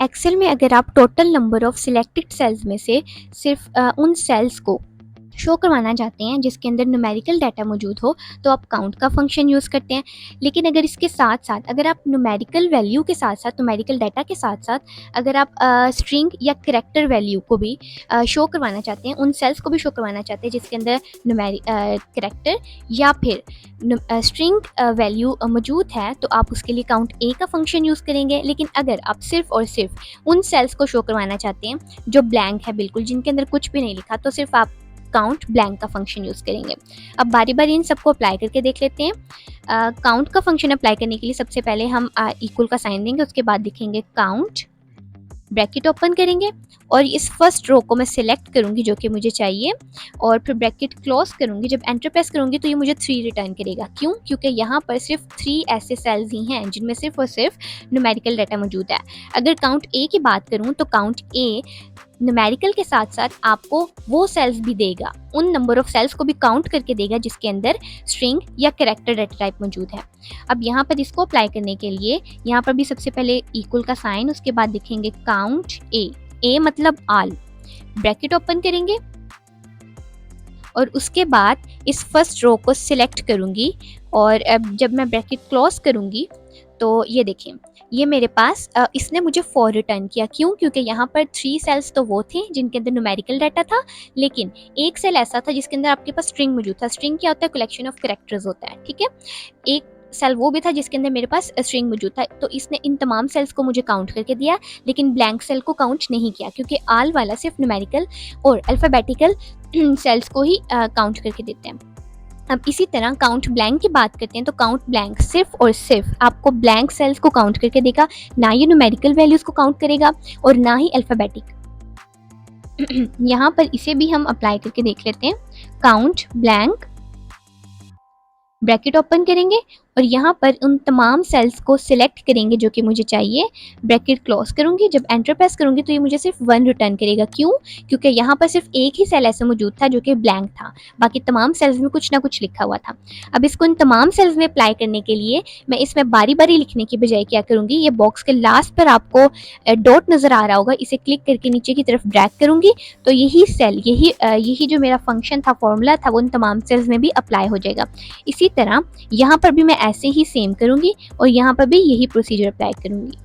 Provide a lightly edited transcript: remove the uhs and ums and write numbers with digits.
Excel में अगर आप total number of selected cells में से सिर्फ उन सेल्स को शो करवाना चाहते हैं जिसके अंदर न्यूमेरिकल डाटा मौजूद हो, तो आप काउंट का फंक्शन यूज़ करते हैं। लेकिन अगर इसके साथ साथ अगर आप न्यूमेरिकल वैल्यू के साथ साथ न्यूमेरिकल डाटा के साथ साथ अगर आप स्ट्रिंग या करैक्टर वैल्यू को भी शो करवाना चाहते हैं, उन सेल्स को भी शो करवाना चाहते हैं जिसके अंदर करैक्टर या फिर स्ट्रिंग वैल्यू मौजूद है, तो आप उसके लिए काउंट ए का फंक्शन यूज़ करेंगे। लेकिन अगर आप सिर्फ और सिर्फ उन सेल्स को शो करवाना चाहते हैं जो ब्लैंक है, बिल्कुल जिनके अंदर कुछ भी नहीं लिखा, तो सिर्फ आप काउंट ब्लैंक का फंक्शन यूज़ करेंगे। अब बारी बारी इन सबको अप्लाई करके देख लेते हैं। काउंट का फंक्शन अप्लाई करने के लिए सबसे पहले हम इक्वल का साइन देंगे, उसके बाद लिखेंगे काउंट, ब्रैकेट ओपन करेंगे और इस फर्स्ट रो को मैं सिलेक्ट करूंगी जो कि मुझे चाहिए, और फिर ब्रैकेट क्लोज करूंगी। जब एंटर प्रेस करूंगी तो ये मुझे 3 रिटर्न करेगा। क्यों? क्योंकि यहाँ पर सिर्फ 3 ऐसे सेल्स ही हैं जिनमें सिर्फ और सिर्फ न्यूमेरिकल डाटा मौजूद है। अगर काउंट ए की बात करूँ तो काउंट ए न्यूमेरिकल के साथ साथ आपको वो सेल्स भी देगा, उन नंबर ऑफ सेल्स को भी काउंट करके देगा जिसके अंदर स्ट्रिंग या कैरेक्टर डाटा टाइप मौजूद है। अब यहाँ पर इसको अप्लाई करने के लिए यहाँ पर भी सबसे पहले इक्वल का साइन, उसके बाद लिखेंगे काउंट ए मतलब ऑल, ब्रैकेट ओपन करेंगे और उसके बाद इस फर्स्ट रो को सिलेक्ट करूंगी और अब जब मैं ब्रैकेट क्लोज करूंगी तो ये देखें, ये मेरे पास इसने मुझे 4 रिटर्न किया। क्यों? क्योंकि यहाँ पर 3 सेल्स तो वो थे जिनके अंदर न्यूमेरिकल डाटा था, लेकिन एक सेल ऐसा था जिसके अंदर आपके पास स्ट्रिंग मौजूद था। स्ट्रिंग क्या होता है? कलेक्शन ऑफ कैरेक्टर्स होता है, ठीक है। एक सेल वो भी था जिसके अंदर मेरे पास स्ट्रिंग मौजूद था, तो इसने इन तमाम सेल्स को मुझे काउंट करके दिया, लेकिन ब्लैंक सेल को काउंट नहीं किया क्योंकि आल वाला सिर्फ न्यूमेरिकल और अल्फ़ाबेटिकल सेल्स को ही काउंट करके देते हैं। अब इसी तरह काउंट ब्लैंक की बात करते हैं तो काउंट ब्लैंक सिर्फ और सिर्फ आपको ब्लैंक सेल्स को काउंट करके देगा, ना ये न्यूमेरिकल वैल्यूज़ को काउंट करेगा और ना ही अल्फ़ाबेटिक। यहाँ पर इसे भी हम अप्लाई करके देख लेते हैं। काउंट ब्लैंक, ब्रैकेट ओपन करेंगे और यहाँ पर उन तमाम सेल्स को सिलेक्ट करेंगे जो कि मुझे चाहिए, ब्रैकेट क्लोज करूँगी। जब एंटर प्रेस करूँगी तो ये मुझे सिर्फ 1 रिटर्न करेगा। क्यों? क्योंकि यहाँ पर सिर्फ एक ही सेल ऐसा मौजूद था जो कि ब्लैंक था, बाकी तमाम सेल्स में कुछ ना कुछ लिखा हुआ था। अब इसको इन तमाम सेल्स में अप्लाई करने के लिए मैं इसमें बारी बारी लिखने की बजाय क्या करूँगी, ये बॉक्स के लास्ट पर आपको डॉट नज़र आ रहा होगा, इसे क्लिक करके नीचे की तरफ ड्रैग करूँगी तो यही सेल, यही जो मेरा फंक्शन था, फॉर्मूला था, वो इन तमाम सेल्स में भी अप्लाई हो जाएगा। इसी तरह यहाँ पर भी मैं ऐसे ही सेम करूँगी और यहाँ पर भी यही प्रोसीजर अप्लाई करूँगी।